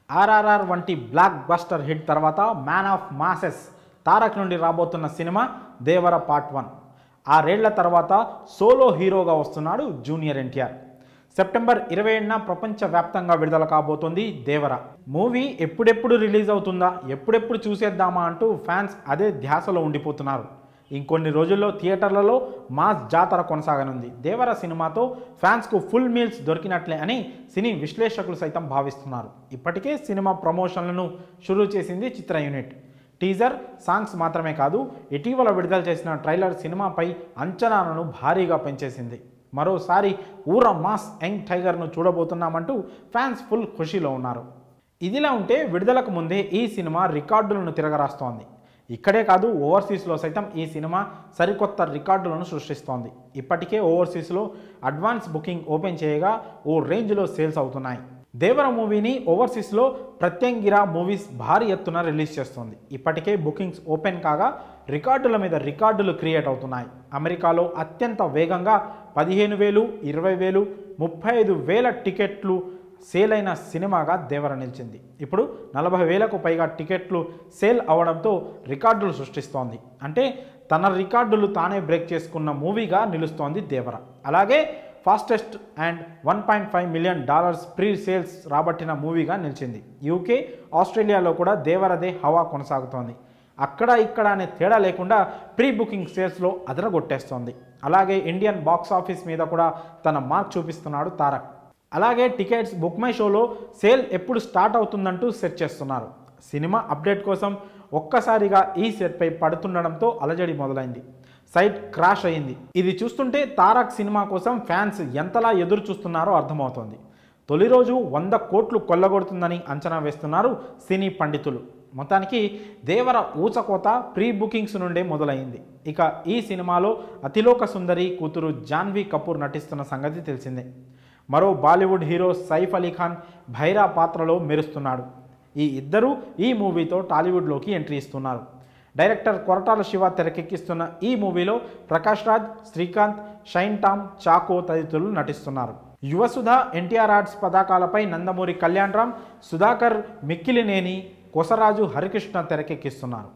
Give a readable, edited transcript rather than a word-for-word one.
ఆర్ఆర్ఆర్ వంటి block buster hit తర్వాత man of masses Tarak నుండి రాబోతున్న సినిమా దేవర పార్ట్ 1. 6 ఏళ్ల తర్వాత సోలో హీరోగా వస్తున్నాడు జూనియర్ ఎన్టీఆర్. సెప్టెంబర్ 27న ప్రపంచవ్యాప్తంగా విడుదల కాబోతోంది దేవర. మూవీ ఎప్పుడెప్పుడు రిలీజ్ అవుతుందా, ఎప్పుడెప్పుడు చూసేద్దామా అంటూ ఫ్యాన్స్ అదే ధ్యాసలో ఉండిపోతున్నారు. ఇంకొన్ని రోజుల్లో థియేటర్లలో మాస్ జాతర కొనసాగనుంది. దేవర సినిమాతో ఫ్యాన్స్కు ఫుల్ మీల్స్ దొరికినట్లే అని సినీ విశ్లేషకులు సైతం భావిస్తున్నారు. ఇప్పటికే సినిమా ప్రమోషన్లను షురూ చేసింది చిత్ర యూనిట్. టీజర్, సాంగ్స్ మాత్రమే కాదు, ఇటీవల విడుదల చేసిన ట్రైలర్ సినిమాపై అంచనాలను భారీగా పెంచేసింది. మరోసారి ఊర మాస్ యంగ్ టైగర్ను చూడబోతున్నామంటూ ఫ్యాన్స్ ఫుల్ ఖుషీలో ఉన్నారు. ఇదిలా ఉంటే విడుదలకు ముందే ఈ సినిమా రికార్డులను తిరగరాస్తోంది. ఇక్కడే కాదు, ఓవర్సీస్లో సైతం ఈ సినిమా సరికొత్త రికార్డులను సృష్టిస్తోంది. ఇప్పటికే ఓవర్సీస్లో అడ్వాన్స్ బుకింగ్ ఓపెన్ చేయగా ఓ రేంజ్లో సేల్స్ అవుతున్నాయి. దేవర మూవీని ఓవర్సీస్లో ప్రత్యంగిరా మూవీస్ భారీ ఎత్తున రిలీజ్ చేస్తోంది. ఇప్పటికే బుకింగ్స్ ఓపెన్ కాగా రికార్డుల మీద రికార్డులు క్రియేట్ అవుతున్నాయి. అమెరికాలో అత్యంత వేగంగా 15,000, 20,000, 35,000 టికెట్లు సేల్ అయిన సినిమాగా దేవర నిలిచింది. ఇప్పుడు 40,000కు పైగా టికెట్లు సేల్ అవడంతో రికార్డులు సృష్టిస్తోంది. అంటే తన రికార్డులు తానే బ్రేక్ చేసుకున్న మూవీగా నిలుస్తోంది దేవర. అలాగే fastest and $1.5 million pre sales రాబట్టిన మూవీగా నిలిచింది. యూకే, ఆస్ట్రేలియాలో కూడా దేవరదే హవా కొనసాగుతోంది. అక్కడ ఇక్కడ అనే తేడా లేకుండా ప్రీ బుకింగ్ సేల్స్లో అదరగొట్టేస్తోంది. అలాగే ఇండియన్ బాక్స్ ఆఫీస్ మీద కూడా తన మార్క్ చూపిస్తున్నాడు తారక్. అలాగే టికెట్స్ బుక్ మై షోలో సేల్ ఎప్పుడు స్టార్ట్ అవుతుందంటూ సెట్ చేస్తున్నారు. సినిమా అప్డేట్ కోసం ఒక్కసారిగా ఈ సెట్పై పడుతుండడంతో అలజడి మొదలైంది. సైట్ క్రాష్ అయింది. ఇది చూస్తుంటే తారక్ సినిమా కోసం ఫ్యాన్స్ ఎంతలా ఎదురు చూస్తున్నారో అర్థమవుతోంది. తొలి రోజు 100 కోట్లు కొల్లగొడుతుందని అంచనా వేస్తున్నారు సినీ పండితులు. మొత్తానికి దేవర ఊచకోత ప్రీ బుకింగ్స్ నుండే మొదలైంది. ఇక ఈ సినిమాలో అతిలోక సుందరి కూతురు జాన్వీ కపూర్ నటిస్తున్న సంగతి తెలిసిందే. మరో బాలీవుడ్ హీరో సైఫ్ అలీ ఖాన్ భైరా పాత్రలో మెరుస్తున్నాడు. ఈ ఇద్దరూ ఈ మూవీతో టాలీవుడ్లోకి ఎంట్రీ ఇస్తున్నారు. డైరెక్టర్ కొరటాల శివ తెరకెక్కిస్తున్న ఈ మూవీలో ప్రకాష్ రాజ్, శ్రీకాంత్, షైన్ టామ్, చాకో తదితరులు నటిస్తున్నారు. యువసుధ, ఎన్టీఆర్ ఆర్ట్స్ పతాకాలపై నందమూరి కళ్యాణ్ రామ్, సుధాకర్, మిక్కిలినేని, కొసరాజు హరికృష్ణ తెరకెక్కిస్తున్నారు.